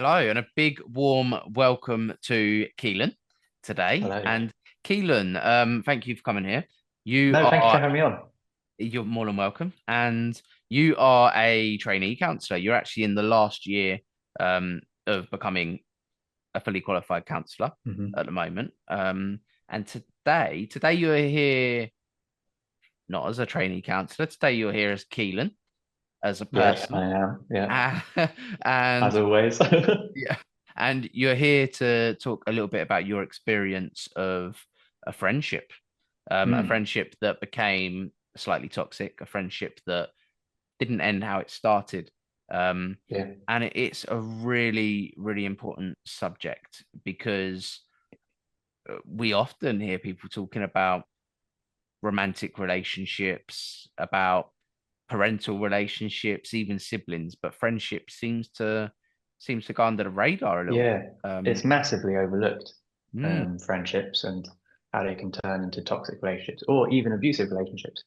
Hello, and a big warm welcome to Keelan today. Hello. And Keelan, thank you for coming here. You No, thank you for are having me on. you're more than welcome, and you are a trainee counsellor. You're actually in the last year of becoming a fully qualified counsellor Hmm. at the moment. And today you're here not as a trainee counsellor. Today you're here as Keelan, as a Yes, person, I am. Yeah, uh, as and always. yeah. And you're here to talk a little bit about your experience of a friendship, a Mm, friendship that became slightly toxic, a friendship that didn't end how it started. Um, yeah, and it's a really, really important subject because we often hear people talking about romantic relationships, about parental relationships, even siblings, but friendship seems to go under the radar a little bit. yeah. It's massively overlooked, Mm, friendships and how they can turn into toxic relationships or even abusive relationships.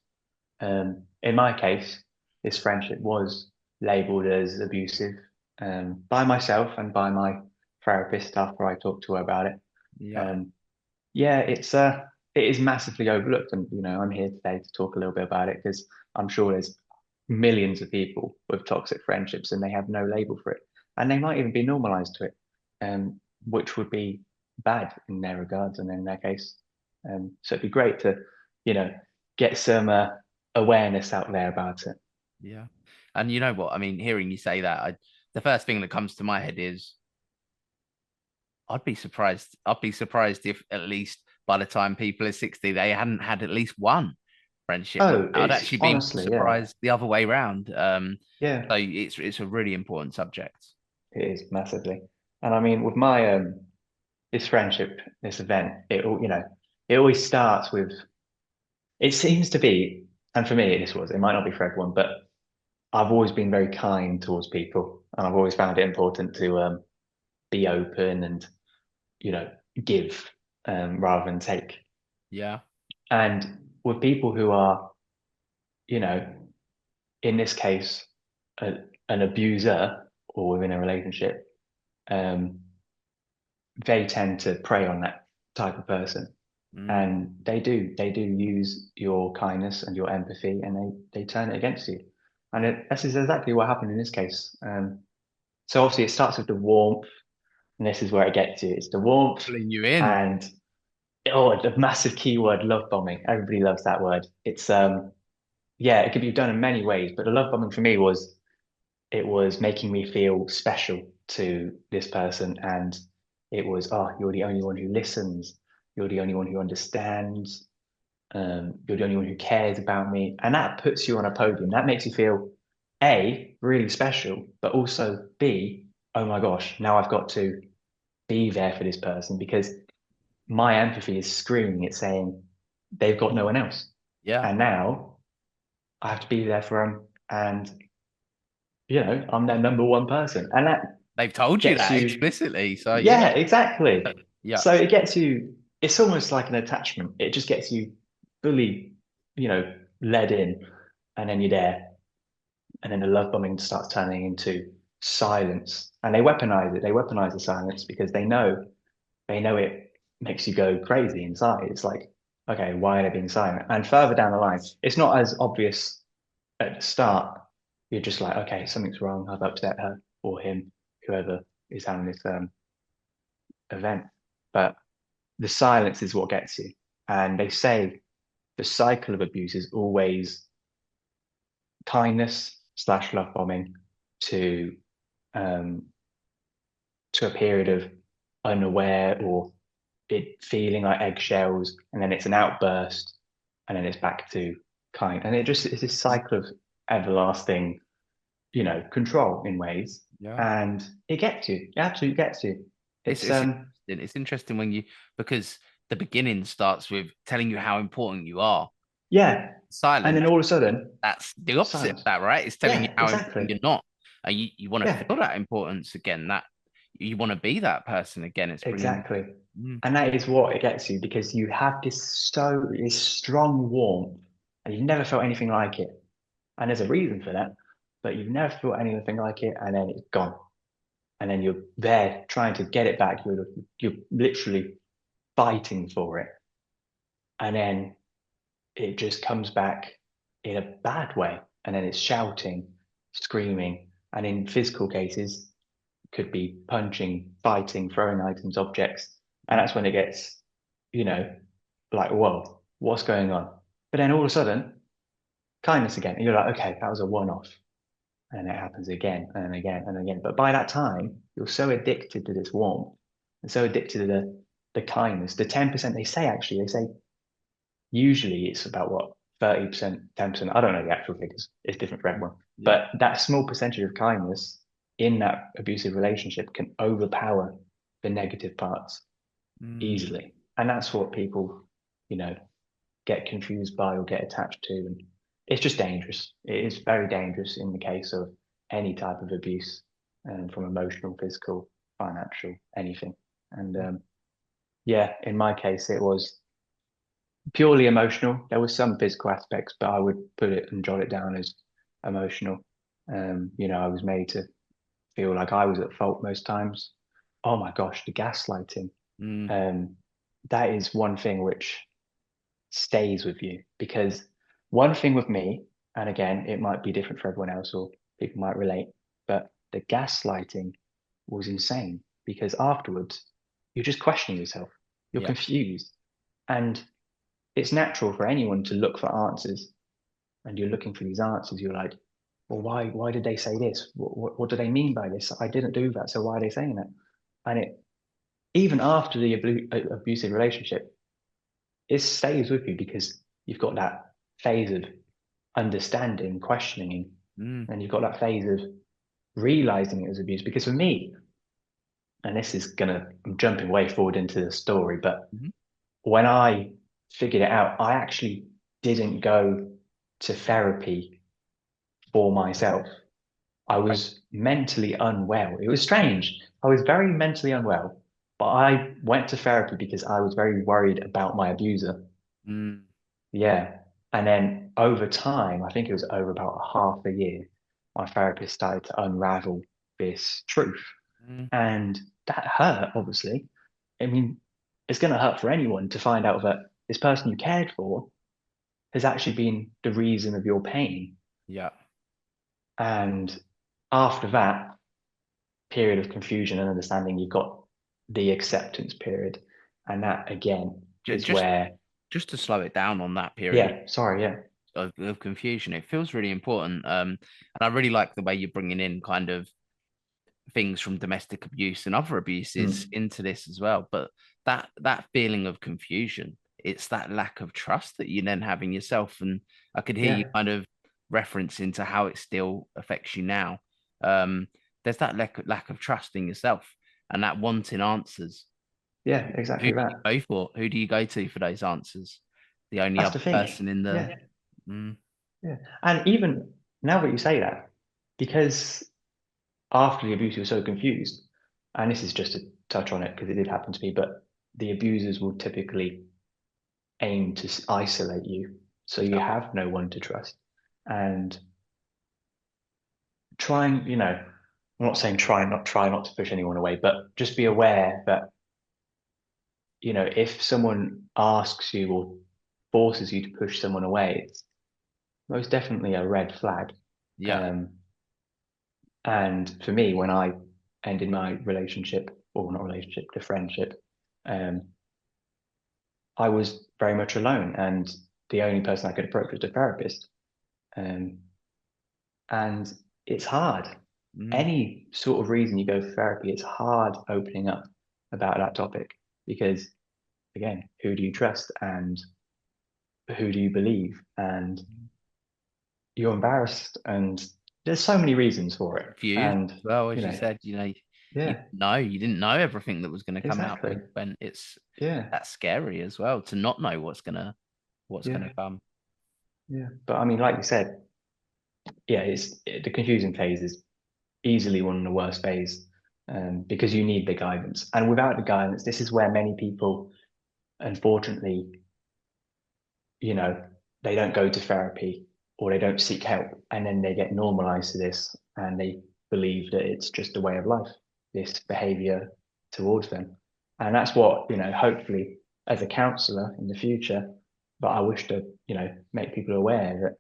In my case, this friendship was labeled as abusive, by myself and by my therapist after I talked to her about it. yeah. Um, yeah, it is massively overlooked, and I'm here today to talk a little bit about it because I'm sure there's millions of people with toxic friendships and they have no label for it, and they might even be normalized to it, which would be bad in their regards and in their case. So it'd be great to, you know, get some awareness out there about it. Yeah. And you know what? I mean, hearing you say that, the first thing that comes to my head is I'd be surprised. I'd be surprised if at least by the time people are 60, they hadn't had at least one friendship. Oh, I'd it's actually be more honestly, yeah, surprised the other way around. yeah, So it's a really important subject. it is massively. And I mean, with my this friendship, this event, it always starts with, it seems to be, and for me, it might not be for everyone, but I've always been very kind towards people, and I've always found it important to be open and, you know, give rather than take. Yeah. And with people who are, you know, in this case, a, an abuser or within a relationship, um, they tend to prey on that type of person. Mm, And they do use your kindness and your empathy, and they turn it against you. And yeah. this is exactly what happened in this case. So obviously it starts with the warmth, and this is where it gets you. It's the warmth Pulling you in. and oh, the massive keyword, love bombing. Everybody loves that word. It's yeah, it could be done in many ways, but the love bombing for me was, it was making me feel special to this person, and it was, oh, you're the only one who listens, you're the only one who understands, you're the only one who cares about me, and that puts you on a podium. That makes you feel A, really special, but also B, oh my gosh, now I've got to be there for this person because my empathy is screaming, it's saying they've got no one else, Yeah. and now I have to be there for them, and I'm their number one person, and that They've told you gets that you. explicitly. So Yeah, yeah. exactly. Yeah. So it gets you, it's almost like an attachment. It just gets you fully, led in, and then you're there. And then the love bombing starts turning into silence. And they weaponize it. They weaponize the silence because they know it makes you go crazy inside. It's like, okay, why are they being silent? And further down the line, it's not as obvious at the start. You're just like, okay, something's wrong. I've upset her or him, whoever is having this event. But the silence is what gets you. And they say the cycle of abuse is always kindness slash love bombing to um, to a period of unaware or it feeling like eggshells, and then it's an outburst, and then it's back to kind. And it's this cycle of everlasting, control in ways. Yeah. And it gets you. It absolutely gets you. It's It's it's interesting. It's interesting when you because the beginning starts with telling you how important you are. yeah. And Silence, then all of a sudden, that's the opposite of silence. that, right? It's telling you Yeah, how exactly. important you're not. And you want to Yeah, feel that importance again, that you want to be that person again. It's brilliant. exactly. Mm, And that is what it gets you because you have this strong warmth, and you've never felt anything like it. And there's a reason for that, but you've never felt anything like it, and then it's gone. and then you're there trying to get it back. You're literally fighting for it, and then it just comes back in a bad way, and then it's shouting, screaming, and in physical cases, could be punching, fighting, throwing items, objects, and Mm. that's when it gets, you know, like, whoa, what's going on? But then all of a sudden, kindness again, and you're like, okay, that was a one-off, and it happens again and again and again. But by that time, you're so addicted to this warmth and so addicted to the kindness. The 10% they say usually it's about what 30%, 10%. I don't know the actual figures. It's different for everyone. Yeah. But that small percentage of kindness in that abusive relationship can overpower the negative parts Mm. easily. And that's what people, you know, get confused by or get attached to. And it's just dangerous. It is very dangerous in the case of any type of abuse, from emotional, physical, financial, anything. And yeah, in my case, it was purely emotional. There was some physical aspects, but I would put it and jot it down as emotional. I was made to feel like I was at fault most times. Oh my gosh, the gaslighting. Mm. Um, that is one thing which stays with you because one thing with me, and again, it might be different for everyone else or people might relate, but the gaslighting was insane because afterwards you're just questioning yourself. You're Yeah. confused. And it's natural for anyone to look for answers and you're looking for these answers. You're like, well, why did they say this? What do they mean by this? I didn't do that. So why are they saying that? And it, even after the abusive relationship, it stays with you because you've got that phase of understanding, questioning, Mm. and you've got that phase of realizing it was abuse. Because for me, and this is gonna, I'm jumping way forward into the story, but Mhm. when I figured it out, I actually didn't go to therapy for myself. I Okay. was mentally unwell. It was strange. I was very mentally unwell, but I went to therapy because I was very worried about my abuser. Mm. Yeah. And then over time, I think it was over about half a year, my therapist started to unravel this truth. Mm. And that hurt, obviously. I mean, it's going to hurt for anyone to find out that this person you cared for has actually been the reason of your pain. Yeah. And after that period of confusion and understanding, you've got the acceptance period. And that again Ju- is Just where, just to slow it down on that period yeah, sorry, yeah. of confusion, it feels really important. And I really like the way you're bringing in kind of things from domestic abuse and other abuses Mm, into this as well. But that feeling of confusion, it's that lack of trust that you then have in yourself. And I could hear you yeah, kind of reference into how it still affects you now. Um, there's that lack of trust in yourself and that wanting answers. yeah, Who exactly do you that. go for? Who do you go to for those answers? The only That's other the thing. person in the. Yeah, Mm. yeah. And even now that you say that, because after the abuse, you were so confused, and this is just to touch on it because it did happen to me, but the abusers will typically aim to isolate you. So you Yeah. have no one to trust. And trying, I'm not saying try not to push anyone away, but just be aware that, if someone asks you or forces you to push someone away, it's most definitely a red flag. Yeah. Um, and for me, when I ended my relationship, or not relationship, the friendship, um, I was very much alone, and the only person I could approach was a therapist. Um, and it's hard. Mm. Any sort of reason you go for therapy, it's hard opening up about that topic because, again, who do you trust and who do you believe? And you're embarrassed, and there's so many reasons for it. Confused And, as well, you as you know, said, yeah, you didn't know everything that was going to come out exactly. when it's Yeah, that's scary as well to not know what's gonna yeah, come. yeah. But I mean, like you said, yeah, the confusing phase is easily one of the worst phase, because you need the guidance. And without the guidance, this is where many people, unfortunately, you know, they don't go to therapy or they don't seek help, and then they get normalized to this and they believe that it's just a way of life. this behavior towards them. And that's what, hopefully as a counselor in the future, but I wish to, make people aware that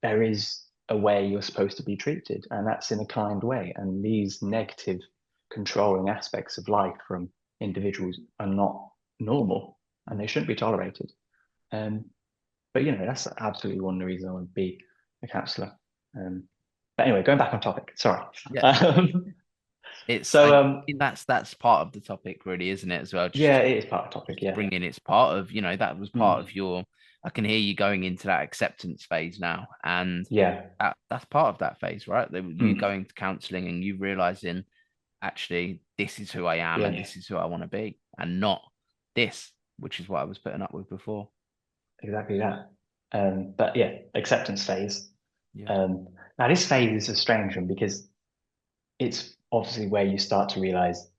there is a way you're supposed to be treated, and that's in a kind way. And these negative controlling aspects of life from individuals are not normal and they shouldn't be tolerated. Um, but that's absolutely one of the reasons I want to be a counsellor. But anyway, going back on topic. Sorry. Yeah. Um, It's so I think that's part of the topic, really, isn't it, as well? yeah, it is part of the topic. Just to Yeah. bring in, it's part of, that was part Mm, of your, I can hear you going into that acceptance phase now. And yeah. that's part of that phase, right? You Mm, going to counseling and you realizing, actually, this is who I am and yeah. this is who I want to be, and not this, which is what I was putting up with before. Exactly that. But yeah, acceptance phase. Yeah. Um, Now this phase is a strange one because it's obviously where you start to realize,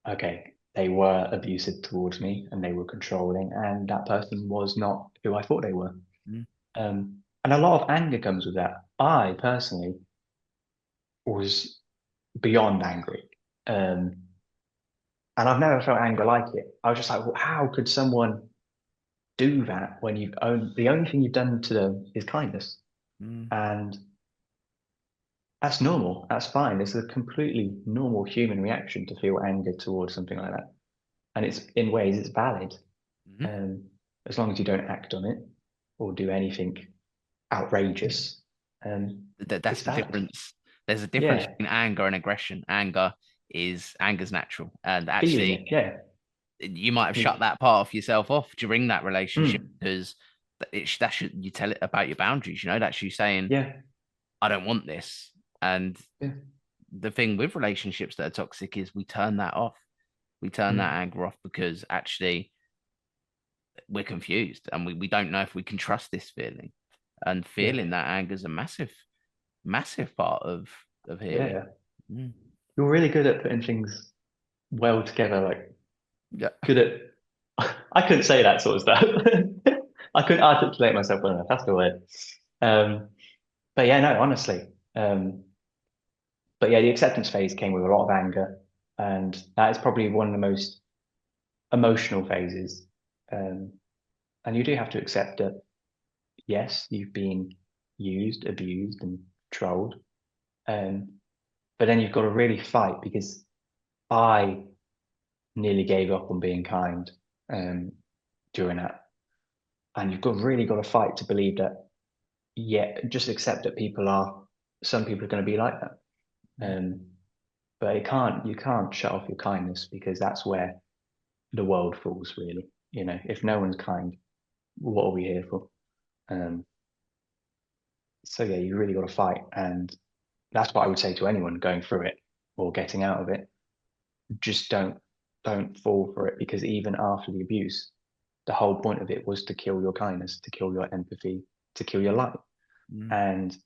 okay, they were abusive towards me and they were controlling, and that person was not who I thought they were. Mm. And a lot of anger comes with that. I personally was beyond angry. Um, and I've never felt anger like it. I was just like, well, how could someone do that when the only thing you've done to them is kindness? Mm. And that's normal. That's fine. It's a completely normal human reaction to feel anger towards something like that. And it's in ways it's valid, Mhm. um, as long as you don't act on it or do anything outrageous. That's It's the valid. difference. There's a difference Yeah, between anger and aggression. Anger's natural, and feeling actually, it. Yeah. you might have You, shut that part of yourself off during that relationship mm, because that should you tell it about your boundaries. That's you saying, yeah, I don't want this. And yeah, the thing with relationships that are toxic is we turn that off. We turn that mm, anger off because actually we're confused and we don't know if we can trust this feeling. And yeah, feeling that anger is a massive, massive part of yeah, healing. yeah. Mm. You're really good at putting things well together. Like Yeah. good at. I couldn't say that sort of stuff. I couldn't articulate myself well enough. That's the word. Um, but yeah, no, honestly. But yeah, the acceptance phase came with a lot of anger, and that is probably one of the most emotional phases. Um, and you do have to accept that, yes, you've been used, abused, and trolled. Um, but then you've got to really fight because I nearly gave up on being kind um, during that. And you've really got to fight to believe that, yeah, just accept that some people are going to be like that. Mm. Um, but you can't shut off your kindness because that's where the world falls, really. If no one's kind, what are we here for? Um, so yeah, you really got to fight, and that's what I would say to anyone going through it or getting out of it. Just don't fall for it because even after the abuse, the whole point of it was to kill your kindness, to kill your empathy, to kill your light, Mm. and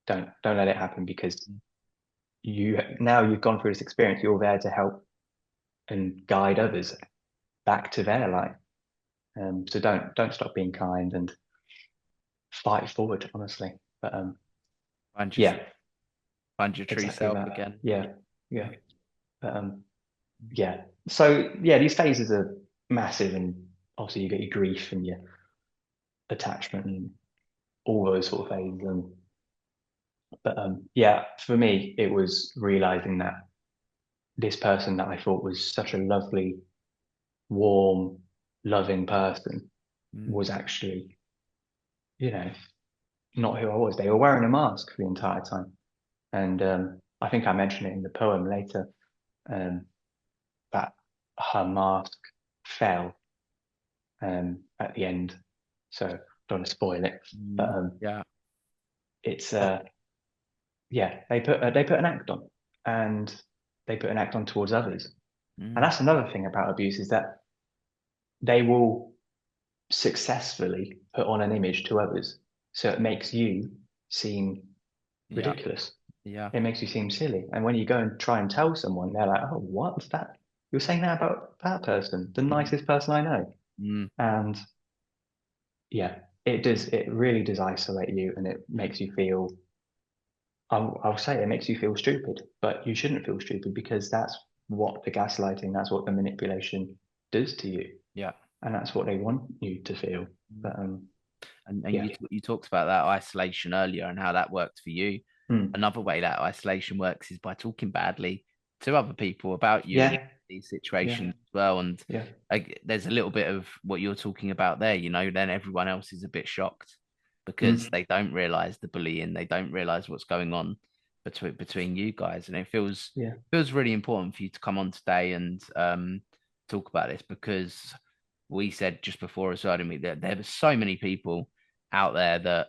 don't let it happen because you've gone through this experience. You're there to help and guide others back to their light. So don't stop being kind and fight forward, honestly. But Find your, yeah, find your true exactly self that. again. Yeah, Yeah. yeah. But yeah. So yeah, these phases are massive, and obviously you get your grief and your attachment and all those sort of phases. But yeah, for me, it was realizing that this person that I thought was such a lovely, warm, loving person Mm. was actually, you know, not who I was. They were wearing a mask for the entire time. And I think I mentioned it in the poem later, um, that her mask fell at the end. So don't want to spoil it, but Mm. Yeah. it's Uh, yeah, they put an act on, and they put an act on towards others. And mm. that's another thing about abuse is that they will successfully put on an image to others, so it makes you seem Yeah. ridiculous. Yeah. It makes you seem silly. And when you go and try and tell someone, they're like, "Oh, what's that? You're saying that about that person, the Mm. nicest person I know." Mm. And yeah, it does. It really does isolate you, and it makes you feel I'll say it makes you feel stupid, but you shouldn't feel stupid because that's what the gaslighting, that's what the manipulation does to you, Yeah. and that's what they want you to feel. But And yeah, you talked about that isolation earlier and how that worked for you. mm, Another way that isolation works is by talking badly to other people about you in yeah, these yeah, situations as well. And yeah, there's a little bit of what you're talking about there, then everyone else is a bit shocked because mm, they don't realize the bullying, they don't realize what's going on between you guys. And it yeah, feels really important for you to come on today and talk about this because we said just before as well, didn't we, that there are so many people out there that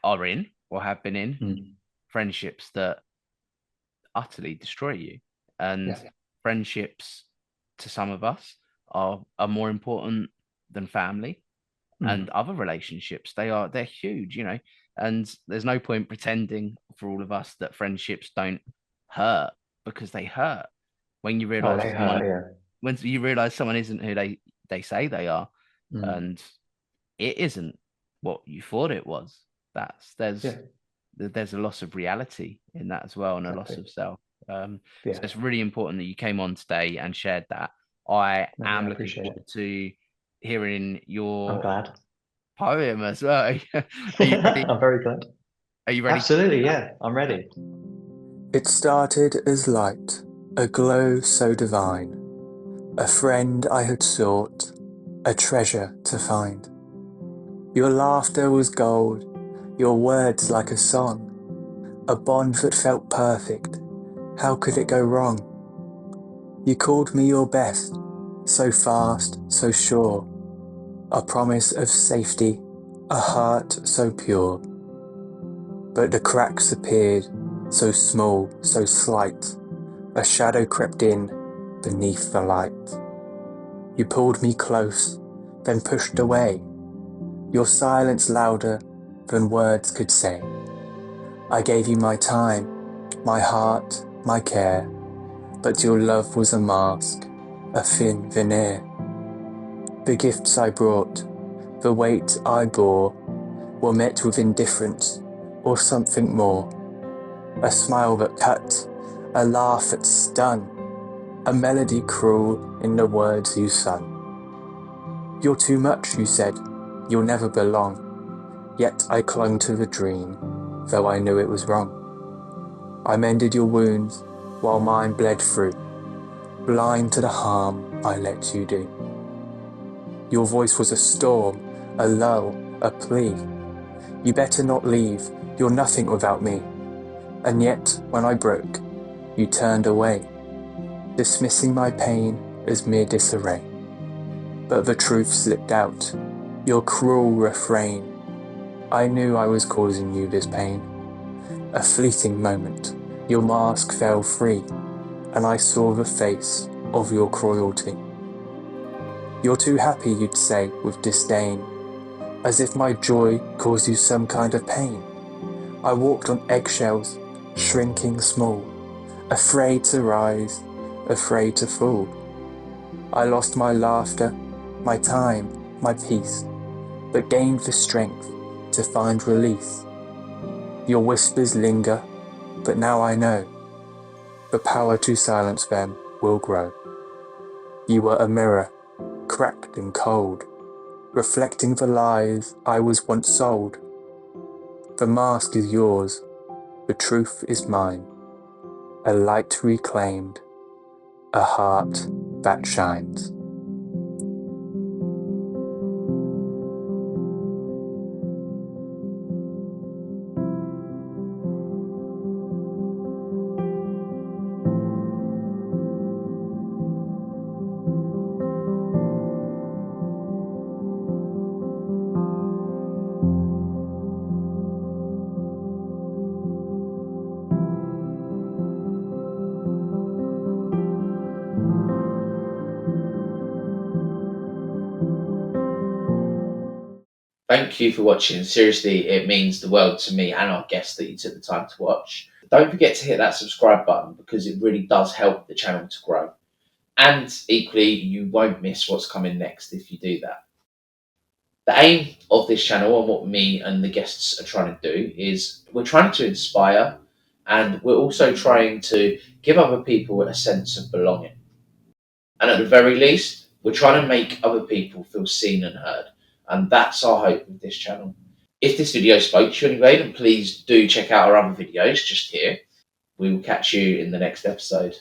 are in or have been in mm, friendships that utterly destroy you. And yeah, friendships to some of us are more important than family and mm. other relationships. They're huge, and there's no point pretending for all of us that friendships don't hurt because they hurt when you Oh, realize they someone hurt, yeah. when you realize someone isn't who they say they are, Mm, and it isn't what you thought it was. That's yeah, there's a loss of reality in that as well, and a loss exactly. of self. So Yeah, it's really important that you came on today and shared that. I no, yeah, am I looking appreciate forward it. to hearing I'm your glad. poem as well. Are you ready? I'm very glad. Are you ready? Absolutely, yeah, I'm ready. It started as light, a glow so divine, a friend I had sought, a treasure to find. Your laughter was gold, your words like a song, a bond that felt perfect. How could it go wrong? You called me your best, so fast, so sure, a promise of safety, a heart so pure. But the cracks appeared, so small, so slight, a shadow crept in beneath the light. You pulled me close, then pushed away, your silence louder than words could say. I gave you my time, my heart, my care, but your love was a mask, a thin veneer. The gifts I brought, the weight I bore, were met with indifference or something more. A smile that cut, a laugh that stung, a melody cruel in the words you sung. You're too much, you said, you'll never belong. Yet I clung to the dream, though I knew it was wrong. I mended your wounds while mine bled through, blind to the harm I let you do. Your voice was a storm, a lull, a plea. You better not leave, you're nothing without me. And yet, when I broke, you turned away, dismissing my pain as mere disarray. But the truth slipped out, your cruel refrain. I knew I was causing you this pain. A fleeting moment, your mask fell free, and I saw the face of your cruelty. You're too happy, you'd say with disdain, as if my joy caused you some kind of pain. I walked on eggshells, shrinking small, afraid to rise, afraid to fall. I lost my laughter, my time, my peace, but gained the strength to find release. Your whispers linger, but now I know the power to silence them will grow. You were a mirror, cracked and cold, reflecting the lies I was once sold. The mask is yours, the truth is mine, a light reclaimed, a heart that shines. Thank you for watching. Seriously, it means the world to me and our guests that you took the time to watch. Don't forget to hit that subscribe button because it really does help the channel to grow. And equally, you won't miss what's coming next if you do that. The aim of this channel and what me and the guests are trying to do is we're trying to inspire, and we're also trying to give other people a sense of belonging. And at the very least, we're trying to make other people feel seen and heard. And that's our hope with this channel. If this video spoke to you anyway, then please do check out our other videos just here. We will catch you in the next episode.